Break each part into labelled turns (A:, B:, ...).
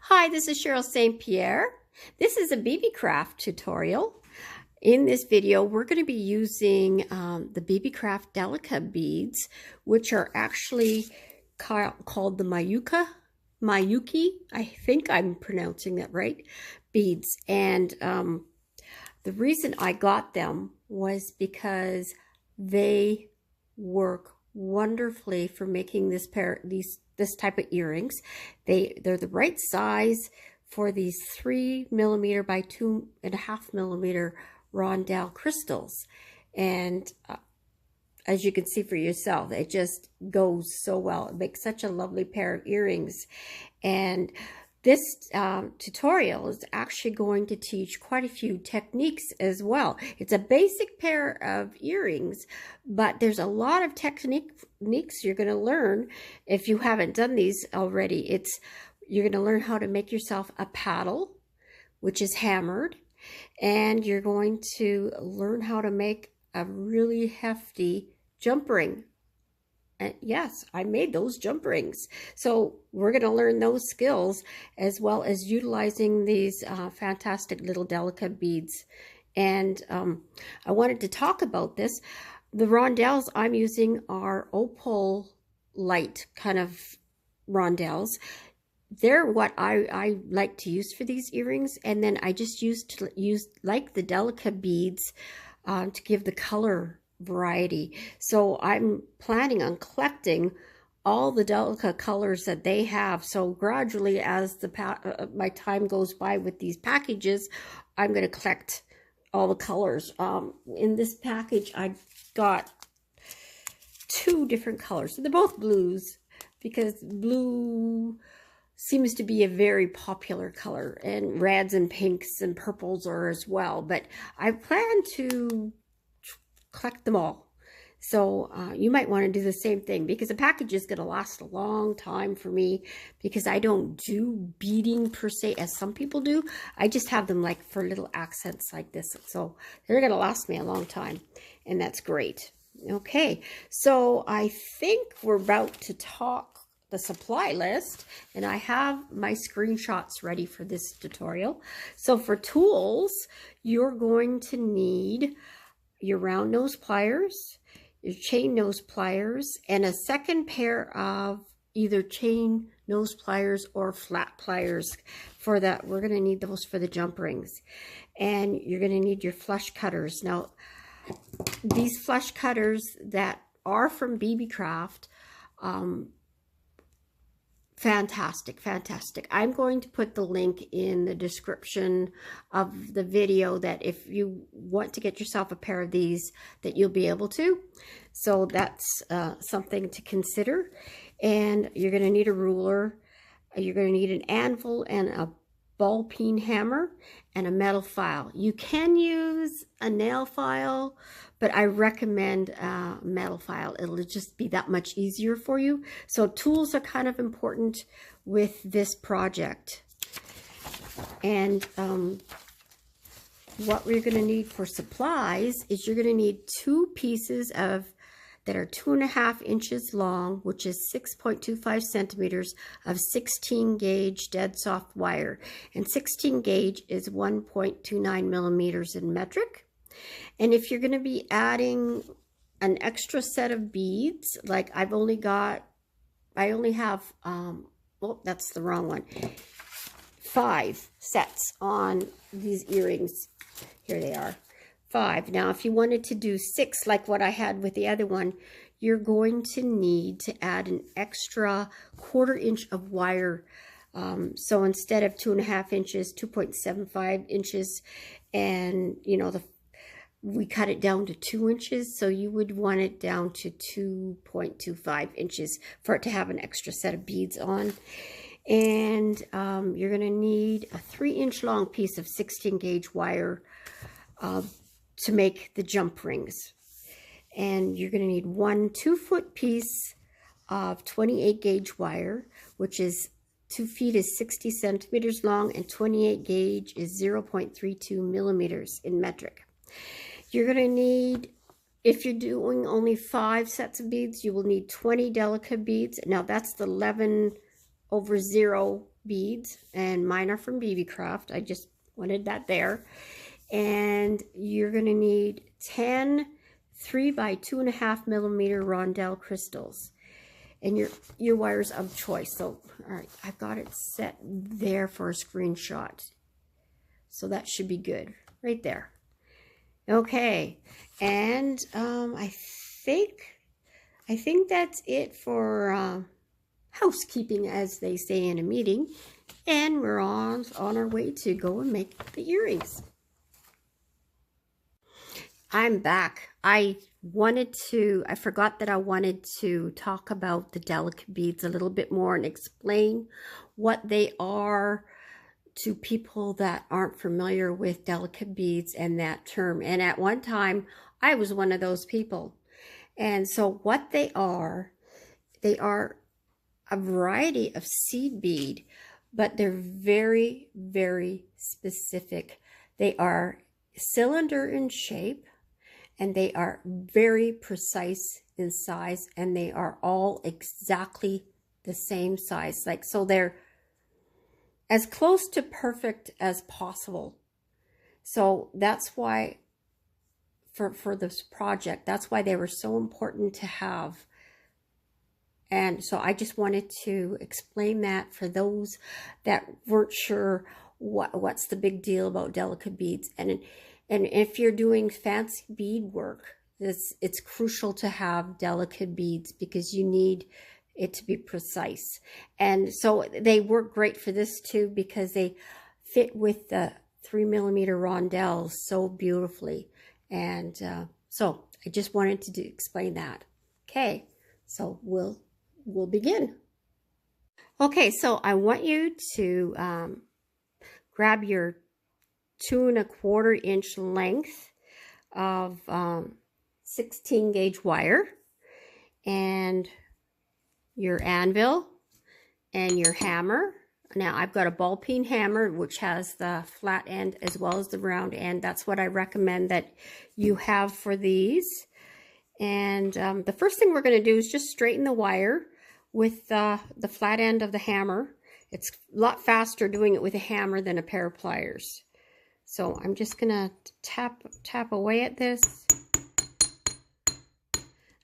A: Hi, this is Cheryl St.Pierre. This is a Beebeecraft tutorial. In this video, we're going to be using the Beebeecraft Delica beads, which are actually called the Mayuki, I think I'm pronouncing that right, beads. And the reason I got them was because they work wonderfully for making this type of earrings. They're the right size for these 3mm by 2.5mm rondell crystals, and as you can see for yourself, it just goes so well. It makes such a lovely pair of earrings. And this tutorial is actually going to teach quite a few techniques as well. It's a basic pair of earrings, but there's a lot of techniques you're going to learn if you haven't done these already. You're going to learn how to make yourself a paddle, which is hammered, and you're going to learn how to make a really hefty jump ring. And yes, I made those jump rings. So we're going to learn those skills as well as utilizing these fantastic little Delica beads. And I wanted to talk about this. The rondelles I'm using are opal light kind of rondelles. They're what I like to use for these earrings. And then I just used like the Delica beads to give the color variety. So I'm planning on collecting all the Delica colors that they have. So gradually, as my time goes by with these packages, I'm going to collect all the colors. In this package, I got 2 different colors. So they're both blues, because blue seems to be a very popular color, and reds and pinks and purples are as well. But I plan to collect them all. So you might want to do the same thing, because the package is going to last a long time for me, because I don't do beading per se as some people do. I just have them like for little accents like this. So they're going to last me a long time, and that's great. Okay, so I think we're about to talk the supply list, and I have my screenshots ready for this tutorial. So for tools, you're going to need your round nose pliers, your chain nose pliers, and a second pair of either chain nose pliers or flat pliers. For that, we're going to need those for the jump rings. And you're going to need your flush cutters. Now, these flush cutters that are from Beebeecraft, fantastic. I'm going to put the link in the description of the video, that if you want to get yourself a pair of these, that you'll be able to. So that's something to consider. And you're going to need a ruler. You're going to need an anvil and a ball peen hammer and a metal file. You can use a nail file, but I recommend a metal file. It'll just be that much easier for you. So tools are kind of important with this project. And what we're going to need for supplies is you're going to need 2 pieces that are 2.5 inches long, which is 6.25 centimeters of 16 gauge dead soft wire. And 16 gauge is 1.29 millimeters in metric. And if you're going to be adding an extra set of beads, like I only have, well, that's the wrong one, 5 sets on these earrings. Here they are. 5. Now, if you wanted to do 6, like what I had with the other one, you're going to need to add an extra 1/4 inch of wire. So instead of 2.5 inches, 2.75 inches, and you know, we cut it down to 2 inches, so you would want it down to 2.25 inches for it to have an extra set of beads on. And you're going to need a 3-inch long piece of 16 gauge wire to make the jump rings. And you're going to need 1 2-foot piece of 28 gauge wire, which is 2 feet is 60 centimeters long, and 28 gauge is 0.32 millimeters in metric. You're going to need, if you're doing only 5 sets of beads, you will need 20 Delica beads. Now that's the 11/0 beads, and mine are from Beebeecraft. I just wanted that there. And you're going to need 10 3 by 2.5 millimeter rondell crystals, and your wires of choice. So, all right, I've got it set there for a screenshot. So that should be good right there. Okay, and I think that's it for housekeeping, as they say in a meeting. And we're on our way to go and make the earrings. I'm back. I forgot that I wanted to talk about the Delica beads a little bit more and explain what they are to people that aren't familiar with Delica beads and that term. And at one time, I was one of those people. And so what they are a variety of seed bead, but they're very, very specific. They are cylinder in shape, and they are very precise in size, and they are all exactly the same size. Like, so they're as close to perfect as possible. So that's why for this project, that's why they were so important to have. And so I just wanted to explain that for those that weren't sure what's the big deal about Delica beads. And if you're doing fancy bead work, it's crucial to have Delica beads because you need it to be precise. And so they work great for this too, because they fit with the 3 millimeter rondelles so beautifully. And so I just wanted to explain that. Okay, so we'll begin. Okay, so I want you to grab your 2¼ inch length of 16 gauge wire, and your anvil and your hammer. Now I've got a ball peen hammer which has the flat end as well as the round end. That's what I recommend that you have for these. And the first thing we're going to do is just straighten the wire with the flat end of the hammer. It's a lot faster doing it with a hammer than a pair of pliers. So I'm just going to tap away at this.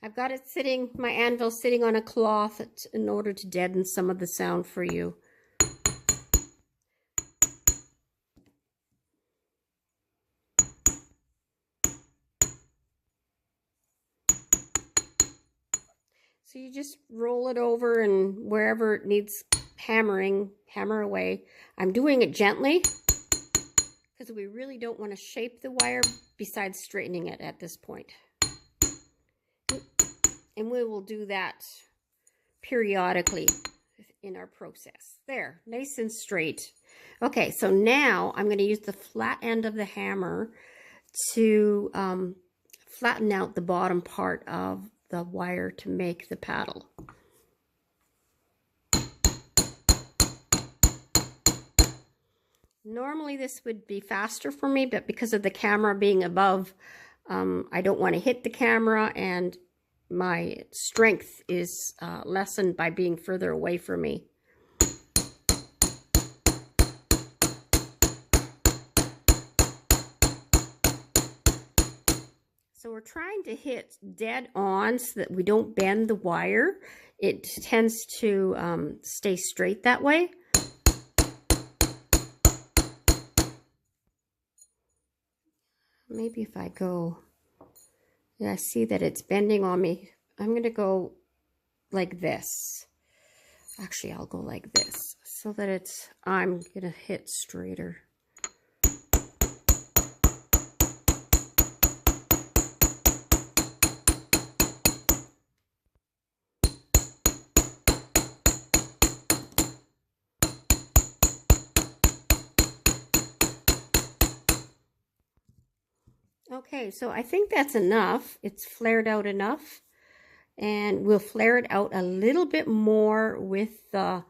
A: I've got it sitting, my anvil sitting on a cloth in order to deaden some of the sound for you. So you just roll it over, and wherever it needs hammering, hammer away. I'm doing it gently because we really don't want to shape the wire besides straightening it at this point. And we will do that periodically in our process. There, nice and straight. Okay, so now I'm going to use the flat end of the hammer to flatten out the bottom part of the wire to make the paddle. Normally this would be faster for me, but because of the camera being above, I don't want to hit the camera, and my strength is lessened by being further away from me. So we're trying to hit dead on so that we don't bend the wire. It tends to stay straight that way. Maybe if I go, yeah, I see that it's bending on me. I'm going to go like this. Actually, I'll go like this so that I'm going to hit straighter. Okay, so I think that's enough. It's flared out enough, and we'll flare it out a little bit more with the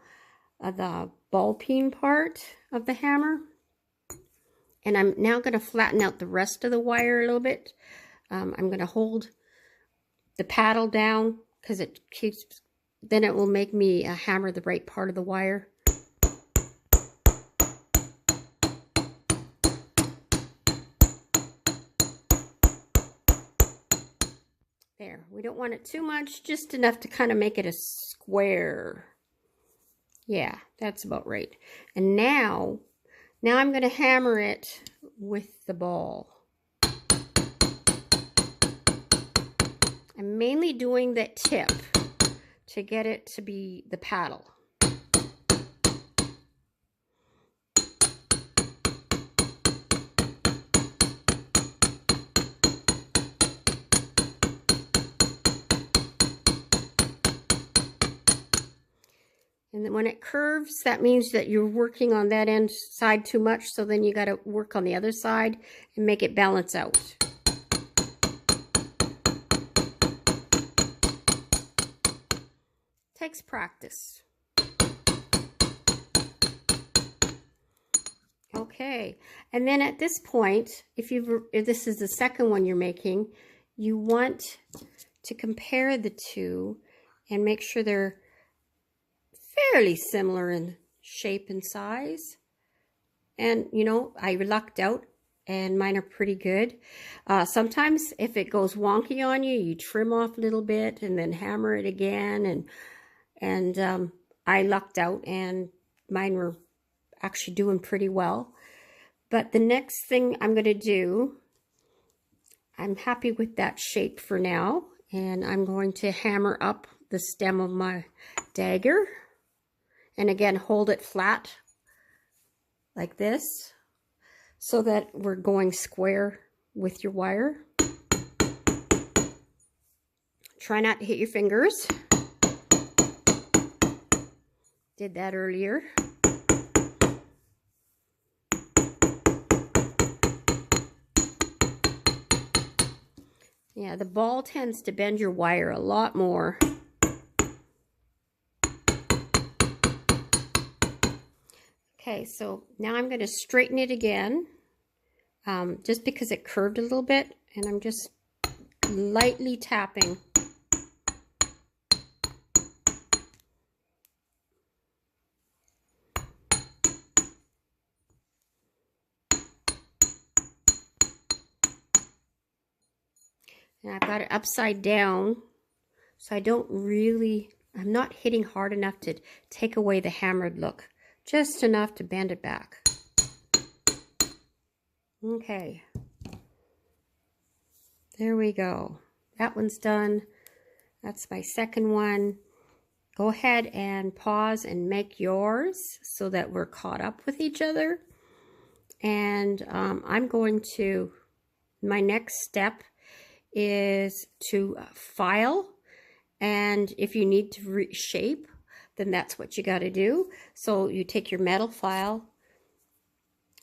A: ball peen part of the hammer. And I'm now going to flatten out the rest of the wire a little bit. I'm going to hold the paddle down because then it will make me hammer the right part of the wire. We don't want it too much, just enough to kind of make it a square. Yeah, that's about right. And now I'm going to hammer it with the ball. I'm mainly doing that tip to get it to be the paddle. And then when it curves, that means that you're working on that end side too much, so then you got to work on the other side and make it balance out. Takes practice. Okay, and then at this point, if this is the second one you're making, you want to compare the two and make sure they're fairly similar in shape and size. And you know, I lucked out and mine are pretty good. Sometimes if it goes wonky on you, you trim off a little bit and then hammer it again. And I lucked out and mine were actually doing pretty well. But the next thing I'm going to do, I'm happy with that shape for now, and I'm going to hammer up the stem of my dagger, and again hold it flat like this so that we're going square with your wire. Try not to hit your fingers. Did that earlier. Yeah, the ball tends to bend your wire a lot more. Okay, so now I'm going to straighten it again, just because it curved a little bit, and I'm just lightly tapping. And I've got it upside down, so I'm not hitting hard enough to take away the hammered look, just enough to bend it back. Okay, there we go. That one's done. That's my second one. Go ahead and pause and make yours so that we're caught up with each other. And I'm going to, my next step is to file, and if you need to reshape, then that's what you got to do. So you take your metal file,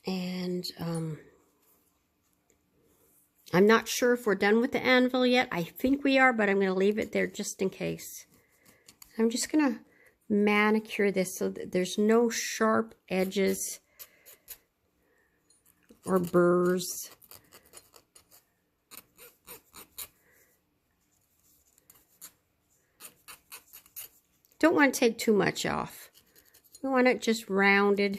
A: and I'm not sure if we're done with the anvil yet. I think we are, but I'm going to leave it there just in case. I'm just going to manicure this so that there's no sharp edges or burrs. Don't want to take too much off. We want it just rounded.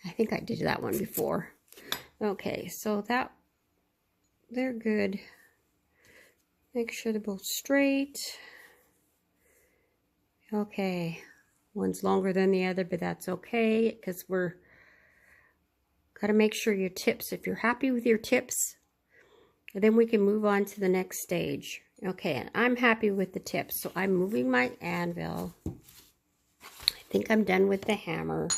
A: I think I did that one before. Okay, so they're good. Make sure they're both straight. Okay, one's longer than the other, but that's okay because we're got to make sure your tips, if you're happy with your tips, then we can move on to the next stage. Okay, and I'm happy with the tips, so I'm moving my anvil. I think I'm done with the hammer.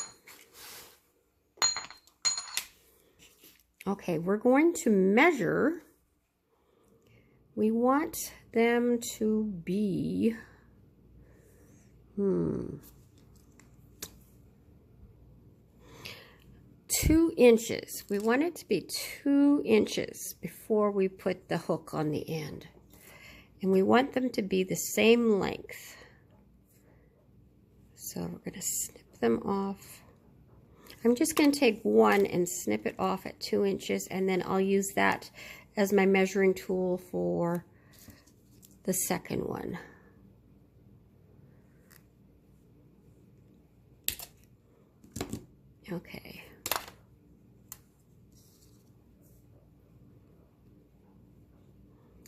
A: Okay, we're going to measure. We want them to be, 2 inches. We want it to be 2 inches before we put the hook on the end. And we want them to be the same length. So we're going to snip them off. I'm just going to take one and snip it off at 2 inches, and then I'll use that as my measuring tool for the second one. Okay.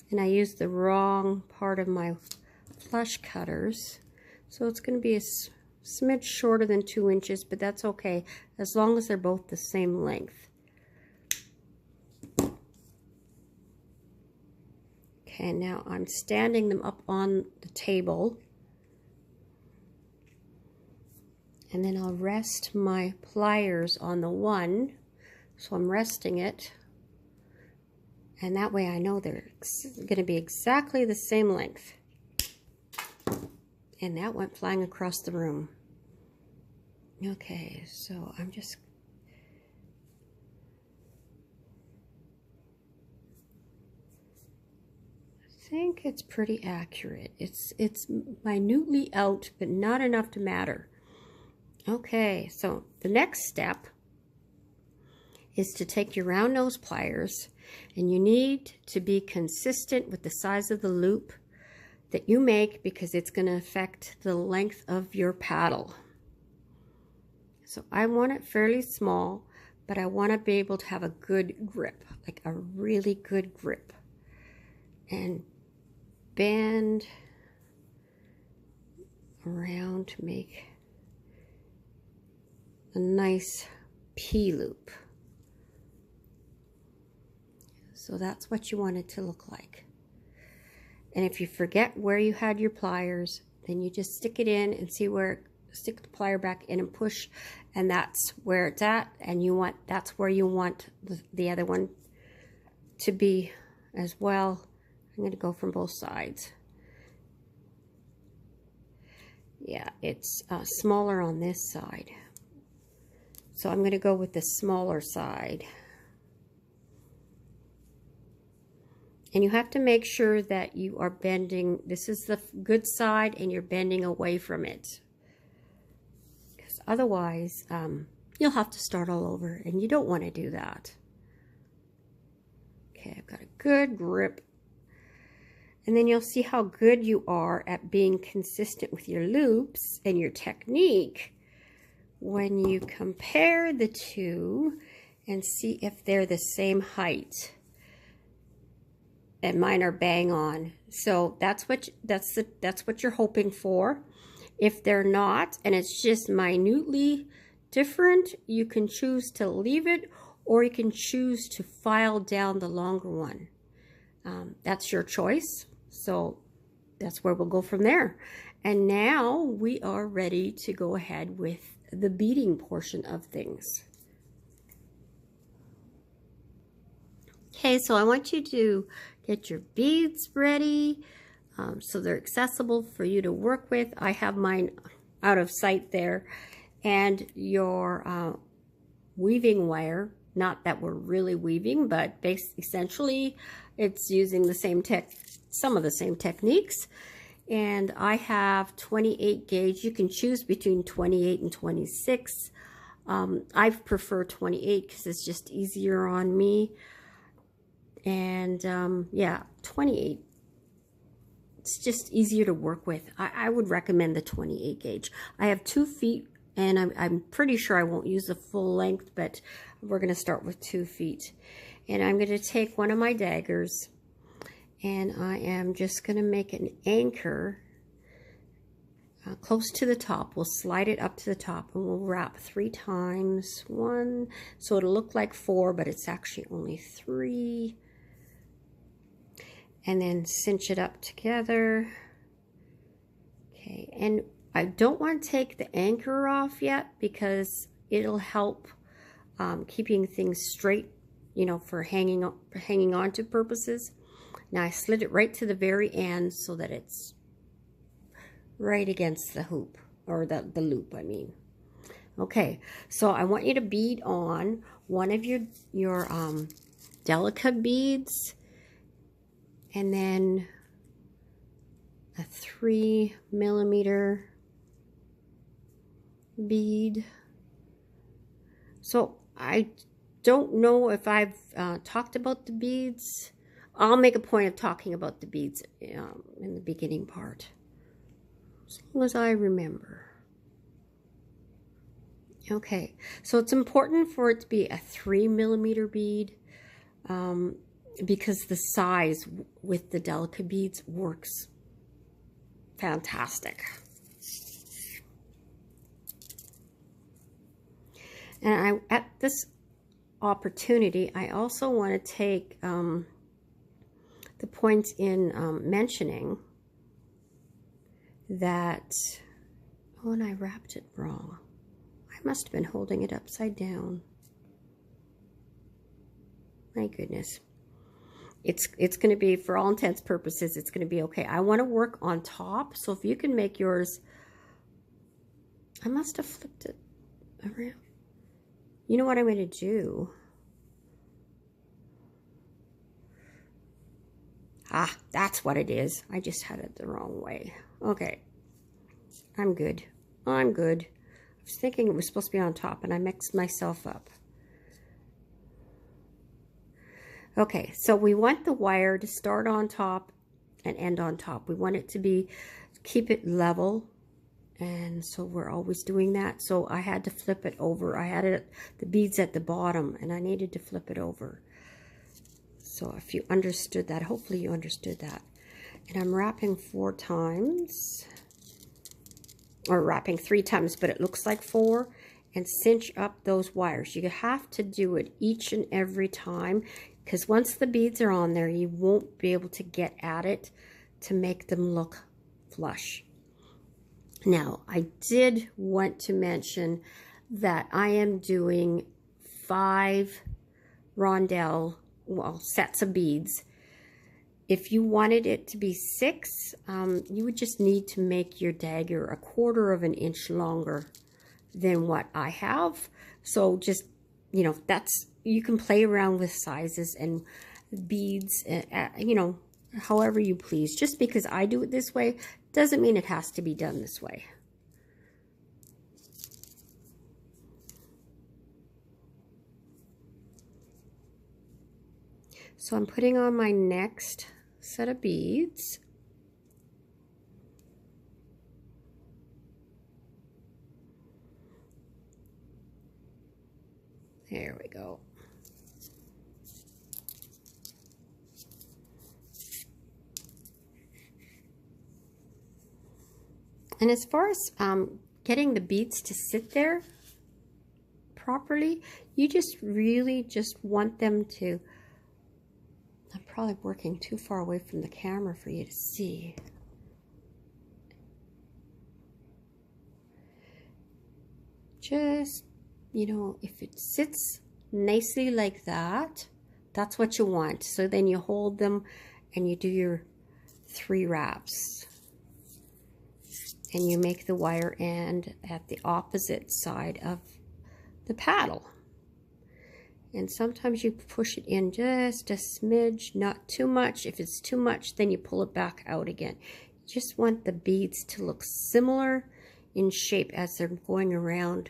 A: And I used the wrong part of my flush cutters, so it's going to be a smidge shorter than 2 inches, but that's okay as long as they're both the same length. Okay, now I'm standing them up on the table, and then I'll rest my pliers on the one, so I'm resting it, and that way I know they're going to be exactly the same length. And that went flying across the room. Okay, so I'm just think it's pretty accurate. It's minutely out, but not enough to matter. Okay, so the next step is to take your round nose pliers, and you need to be consistent with the size of the loop that you make, because it's going to affect the length of your paddle. So I want it fairly small, but I want to be able to have a good grip, like a really good grip. And bend around to make a nice P loop. So that's what you want it to look like. And if you forget where you had your pliers, then you just stick it in and see where, stick the plier back in and push, and that's where it's at, and that's where you want the other one to be as well. I'm going to go from both sides. Yeah, it's smaller on this side, so I'm going to go with the smaller side. And you have to make sure that you are bending, this is the good side, and you're bending away from it. Because otherwise, you'll have to start all over, and you don't want to do that. Okay, I've got a good grip. And then you'll see how good you are at being consistent with your loops and your technique when you compare the two and see if they're the same height. And mine are bang on. So that's what you're hoping for. If they're not, and it's just minutely different, you can choose to leave it, or you can choose to file down the longer one. That's your choice. So that's where we'll go from there. And now we are ready to go ahead with the beading portion of things. Okay, so I want you to get your beads ready so they're accessible for you to work with. I have mine out of sight there. And your weaving wire, not that we're really weaving, but essentially it's using the same some of the same techniques. And I have 28 gauge. You can choose between 28 and 26. I prefer 28 because it's just easier on me. And yeah, 28. It's just easier to work with. I would recommend the 28 gauge. I have 2 feet, and I'm pretty sure I won't use the full length, but we're going to start with 2 feet. And I'm going to take one of my daggers, and I am just going to make an anchor close to the top. We'll slide it up to the top, and we'll wrap 3 times. 1, so it'll look like 4, but it's actually only 3. And then cinch it up together. Okay, and I don't want to take the anchor off yet, because it'll help keeping things straight, you know, for hanging on to purposes. Now I slid it right to the very end so that it's right against the hoop, or the loop, I mean. Okay, so I want you to bead on one of your Delica beads, and then a 3mm bead. So I don't know if I've talked about the beads. I'll make a point of talking about the beads in the beginning part, as long as I remember. Okay, so it's important for it to be a 3mm bead because the size with the Delica beads works fantastic. And at this opportunity, I also want to take the points in mentioning that, oh, and I wrapped it wrong. I must have been holding it upside down. My goodness. It's going to be, for all intents purposes, it's going to be okay. I want to work on top, so if you can make yours, I must have flipped it around. You know what I'm going to do? Ah, that's what it is. I just had it the wrong way. Okay. I'm good. I'm good. I was thinking it was supposed to be on top, and I mixed myself up. Okay, so we want the wire to start on top and end on top. We want it to be, keep it level. And so we're always doing that. So I had to flip it over. I had it, the beads at the bottom, and I needed to flip it over. So if you understood that, hopefully you understood that. And I'm wrapping 4 times, or wrapping 3 times, but it looks like 4, and cinch up those wires. You have to do it each and every time, because once the beads are on there, you won't be able to get at it to make them look flush. Now, I did want to mention that I am doing 5 rondell, well, sets of beads. If you wanted it to be 6, you would just need to make your dagger 1/4 of an inch longer than what I have. So just, you know, that's, you can play around with sizes and beads, you know, however you please. Just because I do it this way doesn't mean it has to be done this way. So I'm putting on my next set of beads. There we go. And as far as getting the beads to sit there properly, you just really just want them to, I'm probably working too far away from the camera for you to see. Just, you know, if it sits nicely like that, that's what you want. So then you hold them and you do your 3 wraps. And you make the wire end at the opposite side of the paddle. And sometimes you push it in just a smidge, not too much. If it's too much, then you pull it back out again. You just want the beads to look similar in shape as they're going around.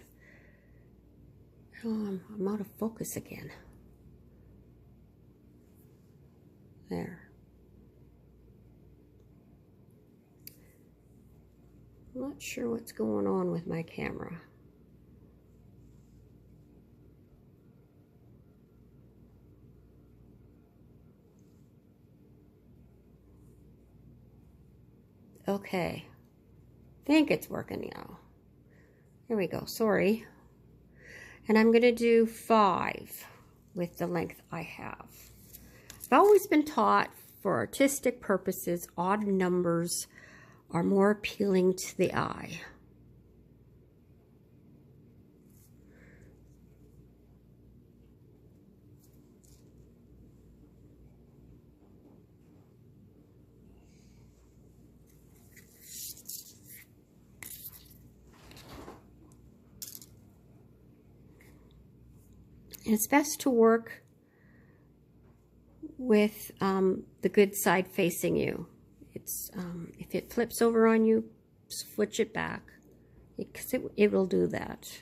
A: Oh, I'm out of focus again. There. I'm not sure what's going on with my camera. Okay, I think it's working now. Here we go, sorry. And I'm going to do 5 with the length I have. I've always been taught for artistic purposes, odd numbers are more appealing to the eye. And it's best to work with the good side facing you. It's if it flips over on you, switch it back, because it will do that.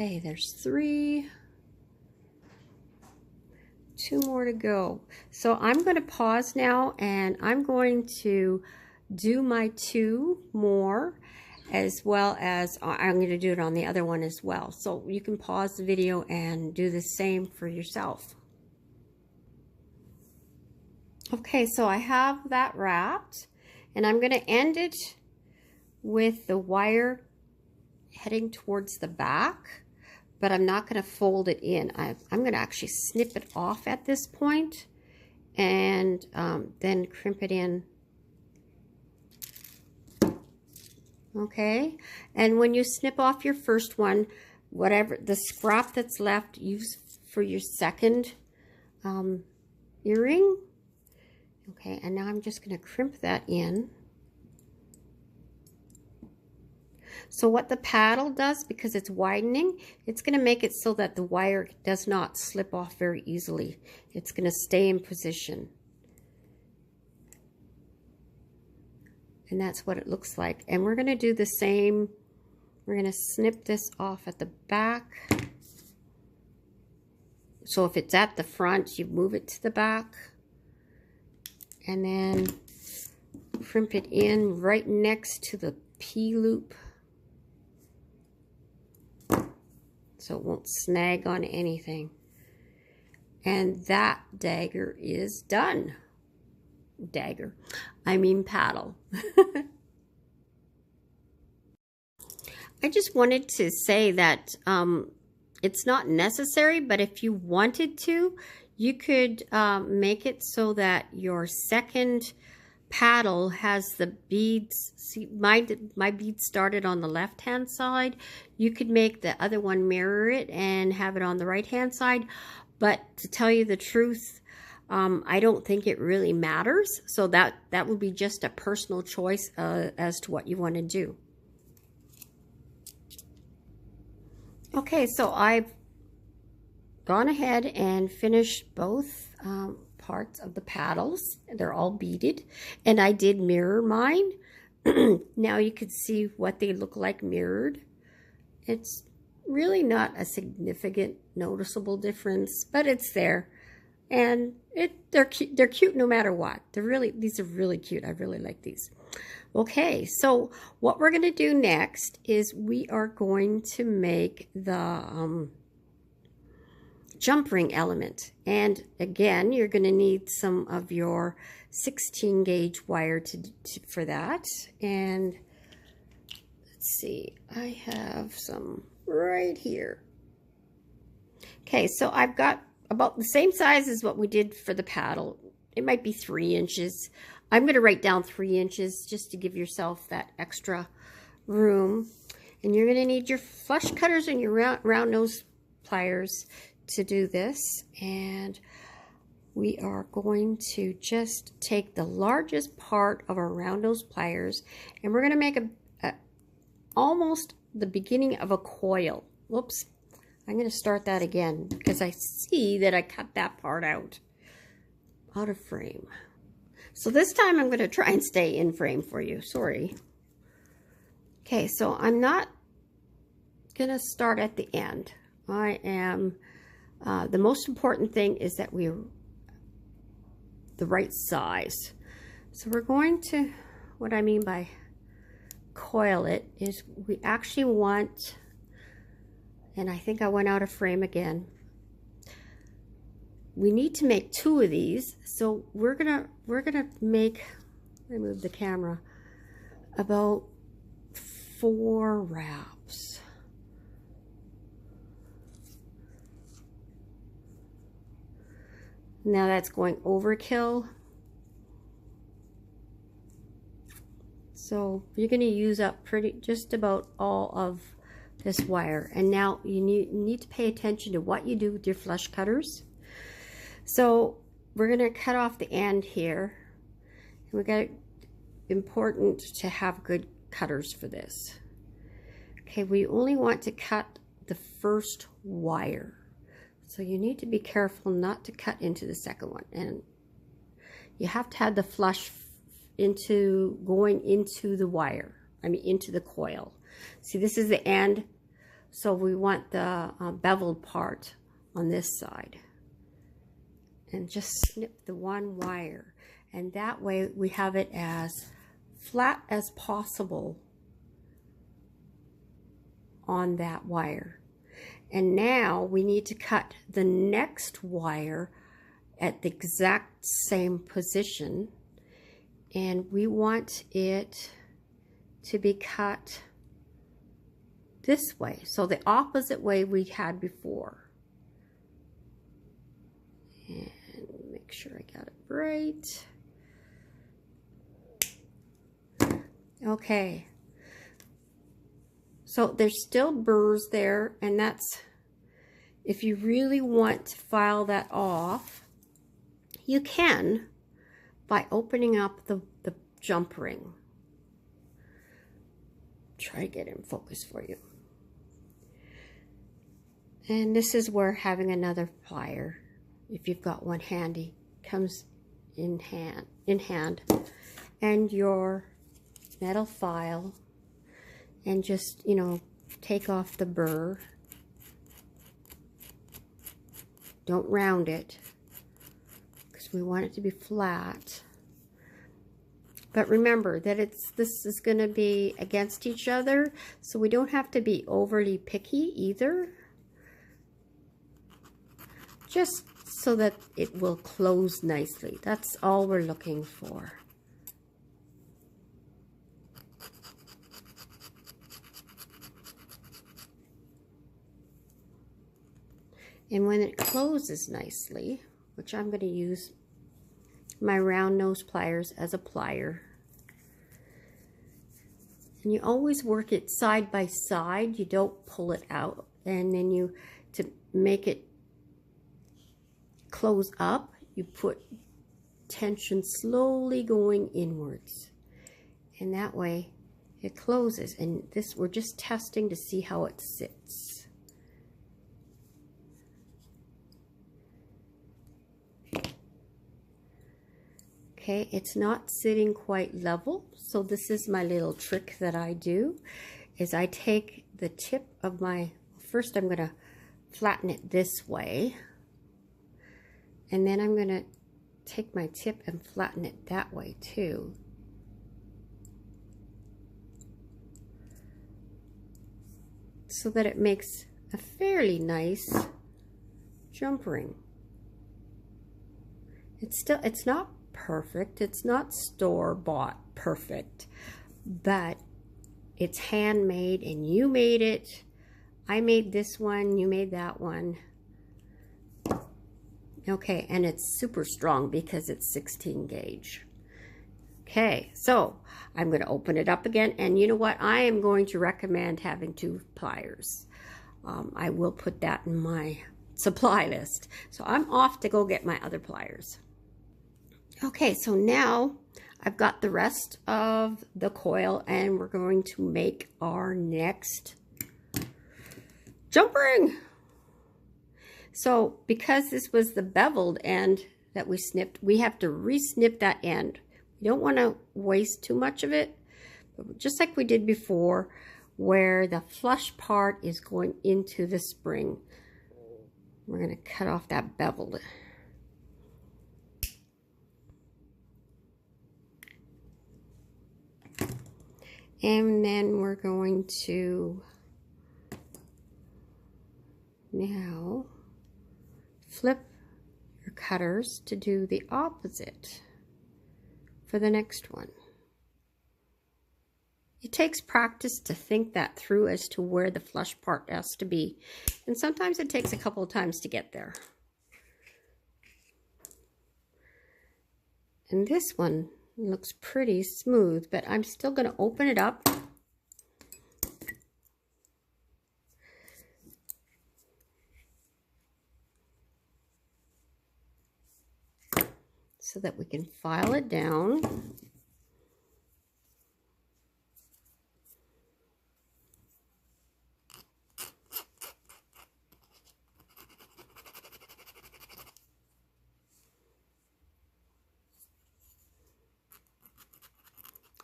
A: Okay, there's 3. 2 more to go. So I'm going to pause now, and I'm going to do my 2 more, as well as I'm going to do it on the other one as well. So you can pause the video and do the same for yourself. Okay, so I have that wrapped, and I'm going to end it with the wire heading towards the back, but I'm not going to fold it in. I'm going to actually snip it off at this point, and then crimp it in. Okay, and when you snip off your first one, whatever the scrap that's left, use for your second earring. Okay, and now I'm just going to crimp that in. So what the paddle does, because it's widening, it's going to make it so that the wire does not slip off very easily. It's going to stay in position. And that's what it looks like. And we're going to do the same. We're going to snip this off at the back. So if it's at the front, you move it to the back. And then crimp it in right next to the P-loop, so it won't snag on anything. And that dagger is done. Dagger, I mean paddle. I just wanted to say that it's not necessary, but if you wanted to, you could make it so that your second paddle has the beads. See, my beads started on the left hand side. You could make the other one mirror it and have it on the right hand side, but to tell you the truth, I don't think it really matters. So that would be just a personal choice as to what you want to do. Okay, so I've gone ahead and finished both parts of the paddles. They're all beaded, and I did mirror mine. Now you can see what they look like mirrored. It's really not a significant noticeable difference, but it's there, and they're cute no matter what. These are really cute. I really like these. Okay, so what we're going to do next is we are going to make the jump ring element, and again you're going to need some of your 16 gauge wire for that. And let's see, I have some right here. Okay, so I've got about the same size as what we did for the paddle. It might be 3 inches. I'm going to write down 3 inches just to give yourself that extra room. And you're going to need your flush cutters and your round nose pliers to do this. And we are going to just take the largest part of our round nose pliers, and we're going to make almost the beginning of a coil. Whoops, I'm going to start that again because I see that I cut that part out of frame. So this time I'm going to try and stay in frame for you. Sorry. Okay, so I'm not going to start at the end. I am, the most important thing is that we're the right size. So we're going to, what I mean by coil it is we actually want, and I think I went out of frame again. We need to make 2 of these, so we're gonna make, let me move the camera, about 4 wraps. Now that's going overkill, so you're going to use up just about all of this wire. And now you need to pay attention to what you do with your flush cutters. So we're going to cut off the end here, and we got important to have good cutters for this. Okay, we only want to cut the first wire, so you need to be careful not to cut into the second one, and you have to have the flush going into the wire, into the coil. See, this is the end, So we want the beveled part on this side. And just snip the one wire. And that way we have it as flat as possible on that wire. And now we need to cut the next wire at the exact same position. And we want it to be cut this way. So the opposite way we had before. And make sure I got it right. Okay. So there's still burrs there, and that's, if you really want to file that off, you can by opening up the jump ring. Try to get it in focus for you. And this is where having another plier, if you've got one handy, comes in hand, and your metal file, and just, you know, take off the burr. Don't round it because we want it to be flat. But remember that this is going to be against each other, so we don't have to be overly picky either. Just so that it will close nicely. That's all we're looking for. And when it closes nicely, which I'm going to use my round nose pliers as a plier. And you always work it side by side. You don't pull it out. And then you, to make it close up, you put tension slowly going inwards. And that way it closes. And this, we're just testing to see how it sits. Okay, it's not sitting quite level, so this is my little trick that I do, is I take the tip of my, first I'm going to flatten it this way, and then I'm going to take my tip and flatten it that way too. So that it makes a fairly nice jump ring. It's not perfect, it's not store-bought perfect, but it's handmade, and you made it. I made this one, you made that one. Okay, and it's super strong because it's 16 gauge. Okay, so I'm going to open it up again, and you know what, I am going to recommend having 2 pliers. I will put that in my supply list. So I'm off to go get my other pliers. Okay, so now I've got the rest of the coil, and we're going to make our next jump ring. So because this was the beveled end that we snipped, we have to re-snip that end. We don't want to waste too much of it, but just like we did before, where the flush part is going into the spring, we're going to cut off that beveled. And then we're going to now flip your cutters to do the opposite for the next one. It takes practice to think that through as to where the flush part has to be. And sometimes it takes a couple of times to get there. And this one looks pretty smooth, but I'm still going to open it up. So that we can file it down.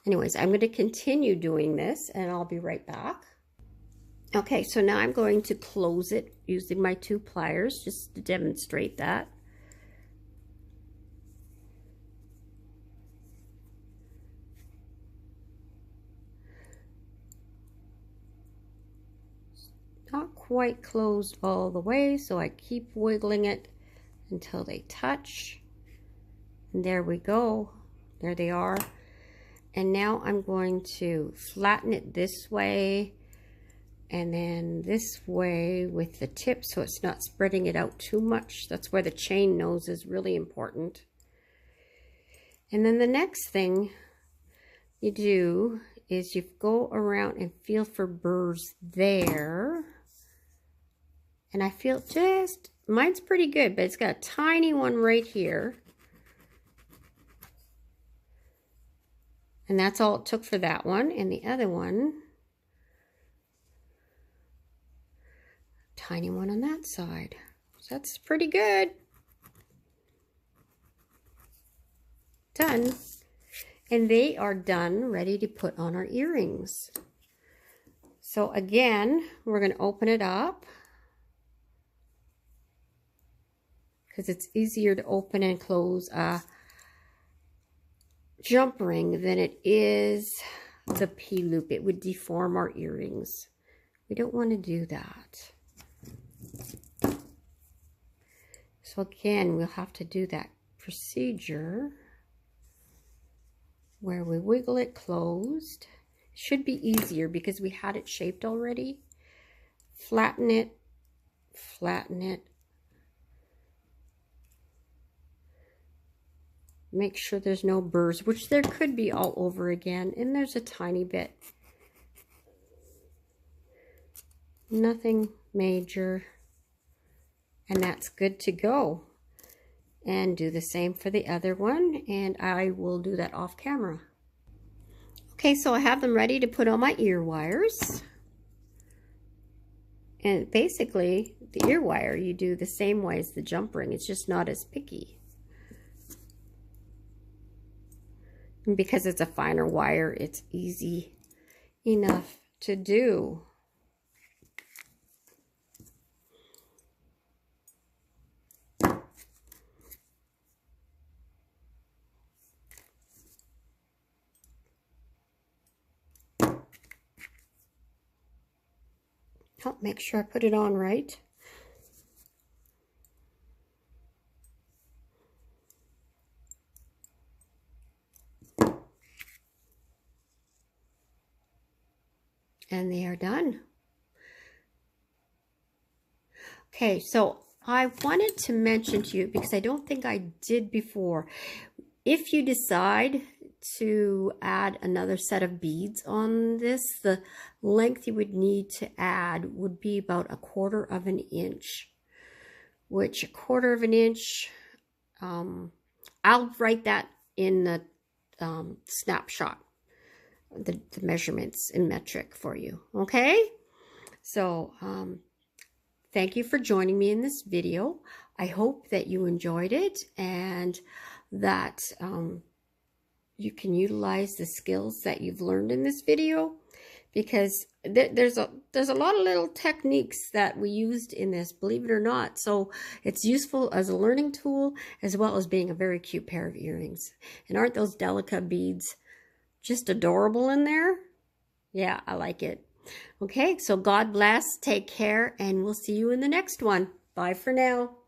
A: Anyways, I'm going to continue doing this, and I'll be right back. Okay, so now I'm going to close it using my 2 pliers just to demonstrate that. Not quite closed all the way, so I keep wiggling it until they touch. And there we go. There they are. And now I'm going to flatten it this way and then this way with the tip so it's not spreading it out too much. That's where the chain nose is really important. And then the next thing you do is you go around and feel for burrs there. And I feel just, mine's pretty good, but it's got a tiny one right here. And that's all it took for that one. And the other one, tiny one on that side. So that's pretty good. Done. And they are done, ready to put on our earrings. So again, we're going to open it up, because it's easier to open and close a jump ring than it is the P-loop. It would deform our earrings. We don't want to do that. So again, we'll have to do that procedure where we wiggle it closed. It should be easier because we had it shaped already. Flatten it, flatten it. Make sure there's no burrs, which there could be all over again, and there's a tiny bit. Nothing major, and that's good to go. And do the same for the other one, and I will do that off camera. Okay, so I have them ready to put on my ear wires. And basically, the ear wire you do the same way as the jump ring. It's just not as picky. And because it's a finer wire, it's easy enough to do. Help make sure I put it on right. And they are done. Okay, so I wanted to mention to you, because I don't think I did before, if you decide to add another set of beads on this, the length you would need to add would be about 1/4 of an inch, which 1/4 of an inch, I'll write that in the snapshot, the measurements in metric for you. Okay, so thank you for joining me in this video. I hope that you enjoyed it and that you can utilize the skills that you've learned in this video, because there's a lot of little techniques that we used in this, believe it or not. So it's useful as a learning tool as well as being a very cute pair of earrings. And aren't those Delica beads just adorable in there? Yeah, I like it. Okay, so God bless, take care, and we'll see you in the next one. Bye for now.